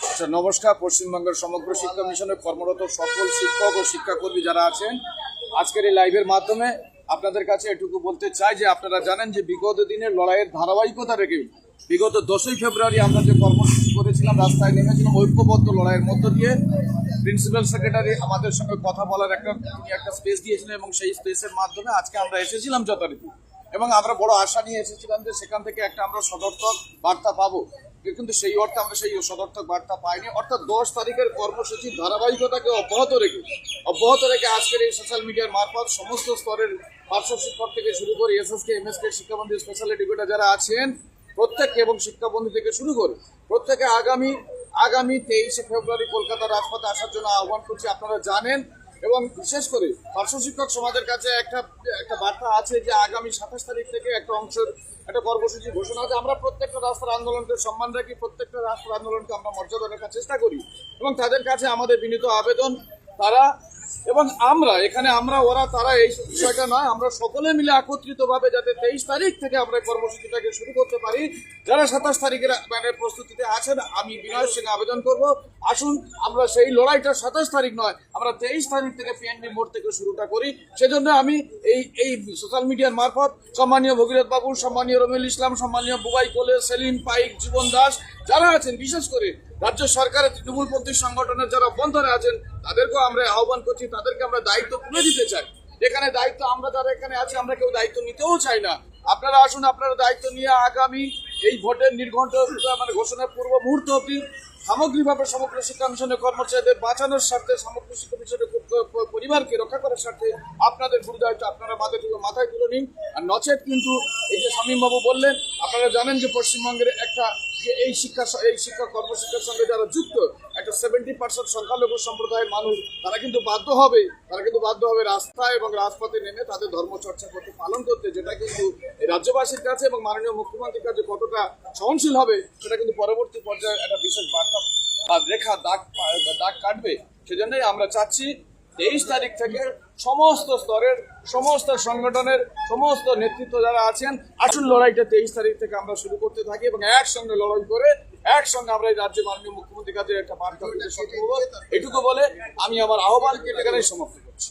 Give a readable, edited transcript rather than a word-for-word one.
আচ্ছা, নমস্কার। পশ্চিমবঙ্গের সমগ্র শিক্ষা মিশনে কর্মরত সকল শিক্ষক ও শিক্ষাকর্মী যারা আছেন, আজকের এই লাইভের মাধ্যমে আপনাদের কাছে এটুকু বলতে চাই যে আপনারা জানেন যে বিগত দিনের লড়াইয়ের ধারাবাহিকতা রেখে বিগত 10ই ফেব্রুয়ারি আমরা যে কর্মসূচি করেছিলাম, রাস্তায় নেমেছিলাম ঐক্যবদ্ধ লড়াইয়ের মধ্য দিয়ে। প্রিন্সিপাল সেক্রেটারি আমাদের সঙ্গে কথা বলার একটা স্পেস দিয়েছিলেন এবং সেই স্পেসের মাধ্যমে আজকে আমরা এসেছিলাম যথারীতি, এবং আমরা বড় আশা নিয়ে এসেছিলাম যে সেখান থেকে একটা আমরা সদর্থক বার্তা পাবো, কিন্তু সেই অর্থে আমরা সেই সদর্থক বার্তা পাইনি। অর্থাৎ 10 তারিখের কর্মসূচির ধারাবাহিকতাকে অব্যাহত রেখে আজকের এই সোশ্যাল মিডিয়ার মারফত সমস্ত স্তরের পার্শ্ব শিক্ষক থেকে শুরু করে এসএসকে এমএসকে শিক্ষাবন্ধী স্পেশাল এডুকেটর যারা আছেন প্রত্যেককে, এবং শিক্ষাবন্ধী থেকে শুরু করে প্রত্যেকে আগামী 23 ফেব্রুয়ারি কলকাতার রাজপথে আসার জন্য আহ্বান করছি। আপনারা জানেন, এবং বিশেষ করে পার্শ্ব শিক্ষক সমাজের কাছে একটা বার্তা আছে যে আগামী 27 তারিখ থেকে একটা কর্মসূচি ঘোষণা আছে। আমরা প্রত্যেকটা রাস্তার আন্দোলনকে সম্মান রাখি, প্রত্যেকটা রাস্তার আন্দোলনকে আমরা মর্যাদা রাখার চেষ্টা করি, এবং তাদের কাছে আমাদের বিনীত আবেদন তারা এবং তারা এই বিষয়টা নয়, আমরা সকলে মিলে একত্রিতভাবে যাতে 23 তারিখ থেকে আমরা কর্মসূচিটাকে শুরু করতে পারি। যারা 27 তারিখের প্রস্তুতিতে আছেন, আমি বিনয়ের সঙ্গে আবেদন করব, আসুন আমরা সেই লড়াইটা 27 তারিখ নয়, আমরা 23 তারিখ থেকে পিএনবি মোড় থেকে শুরুটা করি। সেজন্য আমি এই সোশ্যাল মিডিয়ার মারফত সম্মানীয় ভগীরথ বাবু, সম্মানীয় রমিউল ইসলাম, সম্মানীয় বুবাই কোলে, সেলিম পাইক, জীবন দাস যারা আছেন, বিশেষ করে রাজ্য সরকারের তৃণমূলপন্থী সংগঠনের যারা বন্ধনে আছেন, তাদেরকেও আমরা আহ্বান করছি, তাদেরকে আমরা দায়িত্ব তুলে দিতে চাই। এখানে দায়িত্ব আমরা যারা এখানে আছি, আমরা কেউ দায়িত্ব নিতেও চাই না। আপনারা আসুন, আপনারা দায়িত্ব নিয়ে আগামী এই ভোটের নির্ঘণ্ট ঘোষণার পূর্ব মুহূর্ত অবধি সামগ্রিকভাবে সমগ্র শিক্ষা মিশনের কর্মচারীদের বাঁচানোর স্বার্থে, সমগ্র শিক্ষা মিশনের পরিবারকে রক্ষা করার স্বার্থে আপনাদের গুরু দায়িত্ব আপনারা মাথায় তুলে নিন। আর নচেত কিন্তু এই যে শামীমবাবু বললেন, আপনারা জানেন যে পশ্চিমবঙ্গের এই শিক্ষা কর্মশিক্ষার সঙ্গে যারা যুক্ত একটা 70% সংখ্যালঘু সম্প্রদায়ের মানুষ, তারা কিন্তু বাধ্য হবে রাস্তায় এবং রাজপথে নেমে তাদের ধর্মচর্চা করতে, পালন করতে, যেটা কিন্তু এই রাজ্যবাসীর কাছে এবং মাননীয় মুখ্যমন্ত্রীর কাছে কতটা সহনশীল হবে সেটা কিন্তু পরবর্তী পর্যায়ে একটা বিশেষ বার্তা বা রেখা দাগ কাটবে। সেজন্যই আমরা চাচ্ছি 23 তারিখ থেকে সমস্ত স্তরের, সমস্ত সংগঠনের, সমস্ত নেতৃত্ব যারা আছেন, আসুন লড়াইটা 23 তারিখ থেকে আমরা শুরু করতে থাকি, এবং একসঙ্গে লড়াই করে একসঙ্গে আমরা এই রাজ্যে মাননীয় মুখ্যমন্ত্রীর কাছে একটা বার্তা দিতে সক্ষম হব। এটুকু বলে আমি আমার আহ্বান এখানেই সমাপ্ত করছি।